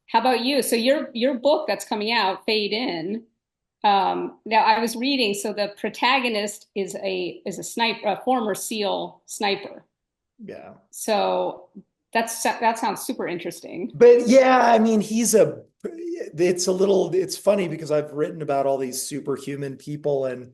How about you? So your book that's coming out, Fade In. Now I was reading, so the protagonist is a sniper, a former SEAL sniper. Yeah. So that sounds super interesting. But yeah, I mean, it's funny because I've written about all these superhuman people, and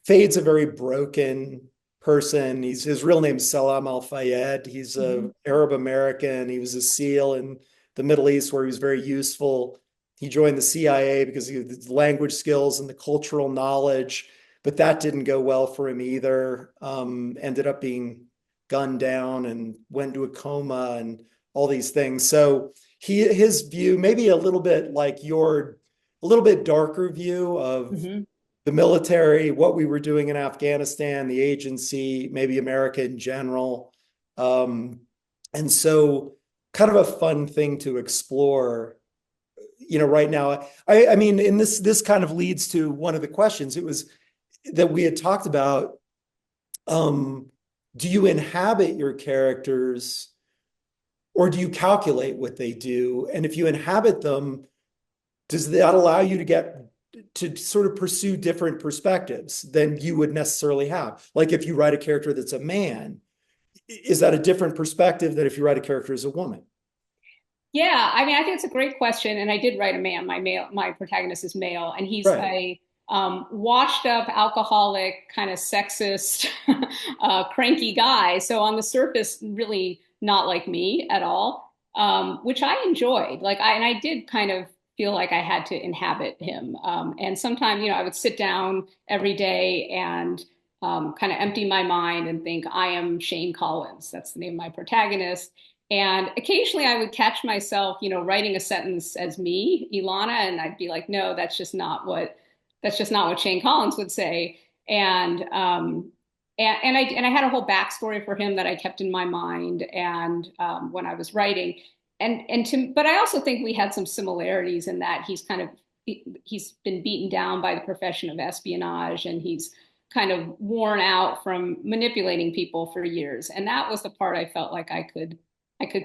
Fade's a very broken person. His real name's Salam Al Fayed. He's Mhm. a Arab American. He was a SEAL in the Middle East where he was very useful. He joined the CIA because of his language skills and the cultural knowledge, but that didn't go well for him either. Ended up being gunned down and went into a coma and all these things. So his view, maybe a little bit like a little bit darker view of Mhm. the military, what we were doing in Afghanistan, the agency, maybe America in general. Um, and so kind of a fun thing to explore, right now. I mean, and this kind of leads to one of the questions. It was that we had talked about, um, do you inhabit your characters or do you calculate what they do? And if you inhabit them, does that allow you to sort of pursue different perspectives than you would necessarily have? Like if you write a character that's a man, is that a different perspective than if you write a character as a woman? Yeah, I mean, I think it's a great question, and I did write a man. My protagonist is male, and he's Right. a washed up, alcoholic, kind of sexist, cranky guy. So on the surface, really not like me at all, which I enjoyed. And I did kind of feel like I had to inhabit him. And sometimes, I would sit down every day and kind of empty my mind and think, I am Shane Collins. That's the name of my protagonist, and occasionally I would catch myself, writing a sentence as me, Ilana, and I'd be like, no, that's just not what Shane Collins would say. And I had a whole backstory for him that I kept in my mind and when I was writing. But I also think we had some similarities in that he's been beaten down by the profession of espionage, and he's kind of worn out from manipulating people for years. And that was the part I felt like I could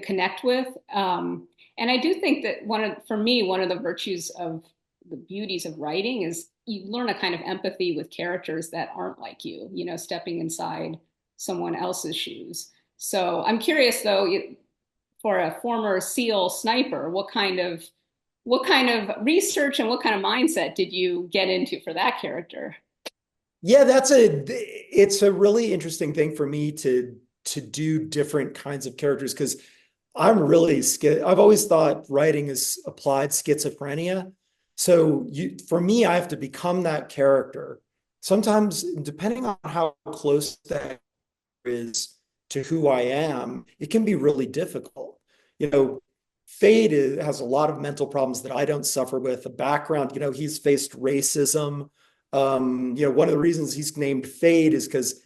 connect with. And I do think that for me, one of the virtues of the beauties of writing is you learn a kind of empathy with characters that aren't like stepping inside someone else's shoes. So I'm curious though, for a former SEAL sniper, what kind of research and what kind of mindset did you get into for that character? Yeah, it's a really interesting thing for me to do different kinds of characters because I've always thought writing is applied schizophrenia. So for me, I have to become that character. Sometimes, depending on how close that is to who I am, it can be really difficult. You know, has a lot of mental problems that I don't suffer with. A background, he's faced racism. One of the reasons he's named Fade is because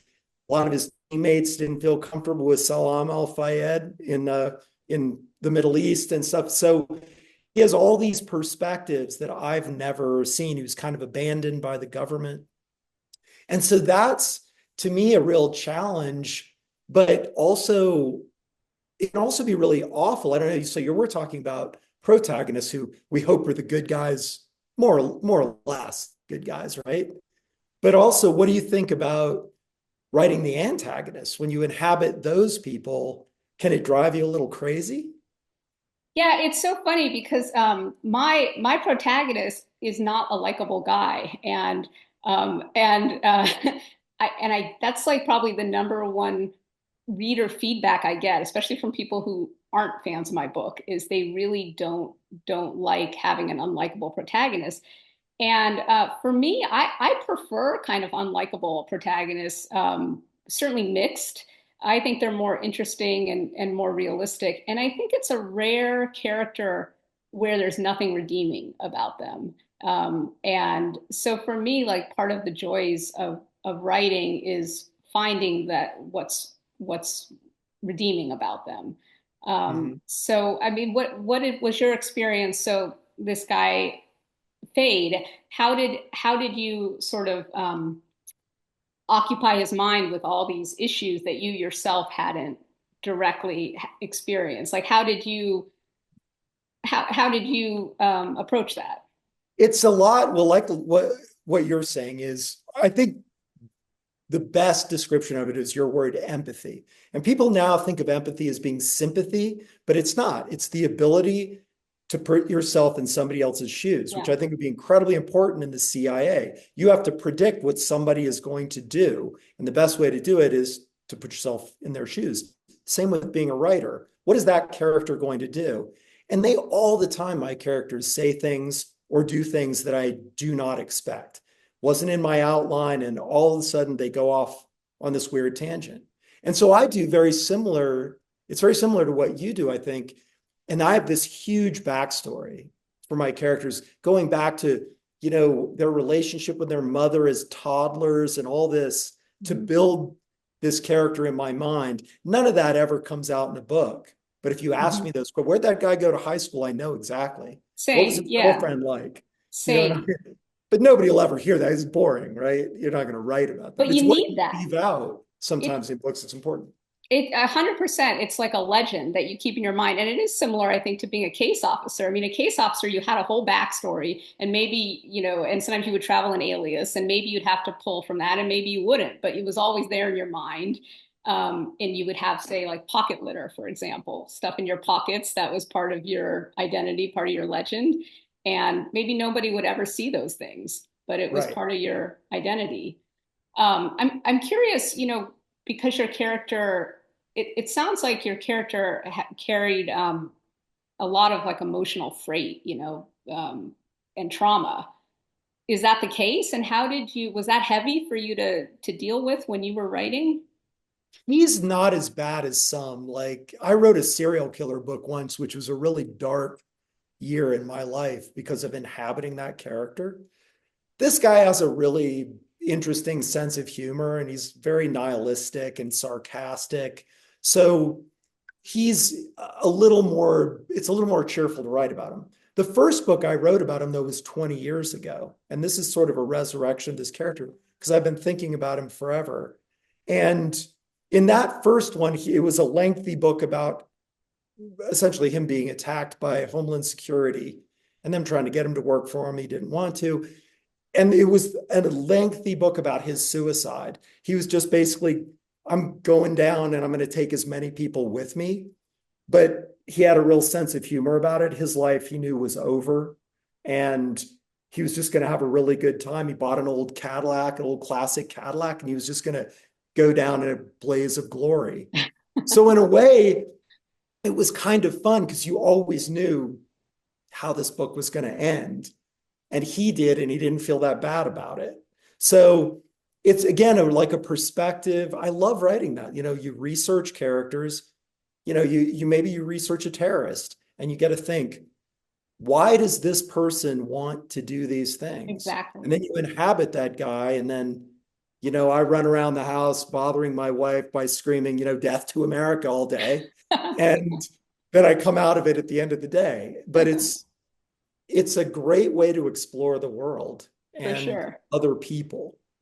a lot of his teammates didn't feel comfortable with Salam Al Fayed in the Middle East and stuff. So he has all these perspectives that I've never seen. He was kind of abandoned by the government. And so that's to me a real challenge, but also it can also be really awful. I don't know. So we're talking about protagonists who we hope are the good guys, more or less good guys, right? But also, what do you think about writing the antagonists when you inhabit those people? Can it drive you a little crazy? Yeah, it's so funny because my protagonist is not a likable guy, and I that's like probably the number one reader feedback I get, especially from people who aren't fans of my book, is they really don't like having an unlikable protagonist. And for me, I prefer kind of unlikable protagonists, certainly mixed. I think they're more interesting and more realistic. And I think it's a rare character where there's nothing redeeming about them. And so for me, like part of the joys of writing is finding that what's redeeming about them. Mhm. So I mean, was your experience? So this guy Fade, how did you sort of occupy his mind with all these issues that you yourself hadn't directly experienced? Like, how did you how did you approach that? It's a lot. Well, like what you're saying is, I think the best description of it is your word empathy. And people now think of empathy as being sympathy, but it's not. It's the ability to put yourself in somebody else's shoes, which Yeah. I think would be incredibly important in the CIA. You have to predict what somebody is going to do. And the best way to do it is to put yourself in their shoes. Same with being a writer. What is that character going to do? And they all the time, my characters say things or do things that I do not expect. Wasn't in my outline, and all of a sudden they go off on this weird tangent. And so I do very similar. It's very similar to what you do, I think. And I have this huge backstory for my characters, going back to, their relationship with their mother as toddlers and all this to Mhm. build this character in my mind. None of that ever comes out in a book. But if you ask Mhm. me those, where'd that guy go to high school? I know exactly. What was Same. his Yeah. girlfriend like? You know what I Same. mean? But nobody will ever hear that. It's boring, right? You're not going to write about But them. you It's what need you that. leave out It sometimes in books that's important. It 100%, it's like a legend that you keep in your mind. And it is similar, I think, to being a case officer. I mean, a case officer, you had a whole backstory, and maybe, and sometimes you would travel an alias, and maybe you'd have to pull from that, and maybe you wouldn't, but it was always there in your mind. And you would have, say, like pocket litter, for example, stuff in your pockets that was part of your identity, part of your legend. And maybe nobody would ever see those things, but it was Right. part of your identity. I'm curious, because your character, it sounds like your character carried a lot of like emotional freight, and trauma. Is that the case? And was that heavy for you to deal with when you were writing? He's not as bad as some. Like, I wrote a serial killer book once, which was a really dark year in my life because of inhabiting that character. This guy has a really interesting sense of humor, and he's very nihilistic and sarcastic. So he's it's a little more cheerful to write about him. The first book I wrote about him, though, was 20 years ago. And this is sort of a resurrection of this character because I've been thinking about him forever. And in that first one, it was a lengthy book about essentially him being attacked by Homeland Security and them trying to get him to work for him. He didn't want to. And it was a lengthy book about his suicide. He was just basically, I'm going down and I'm going to take as many people with me. But he had a real sense of humor about it. His life, he knew, was over. And he was just going to have a really good time. He bought an old Cadillac, an old classic Cadillac, and he was just going to go down in a blaze of glory. So, in a way, it was kind of fun because you always knew how this book was going to end. And he did, and he didn't feel that bad about it. So it's again like a perspective. I love writing that. You research characters, you maybe you research a terrorist and you get to think, why does this person want to do these things? And Exactly. then you inhabit that guy, and then I run around the house bothering my wife by screaming, death to America all day. And then I come out of it at the end of the day. But it's a great way to explore the world For and sure. other people.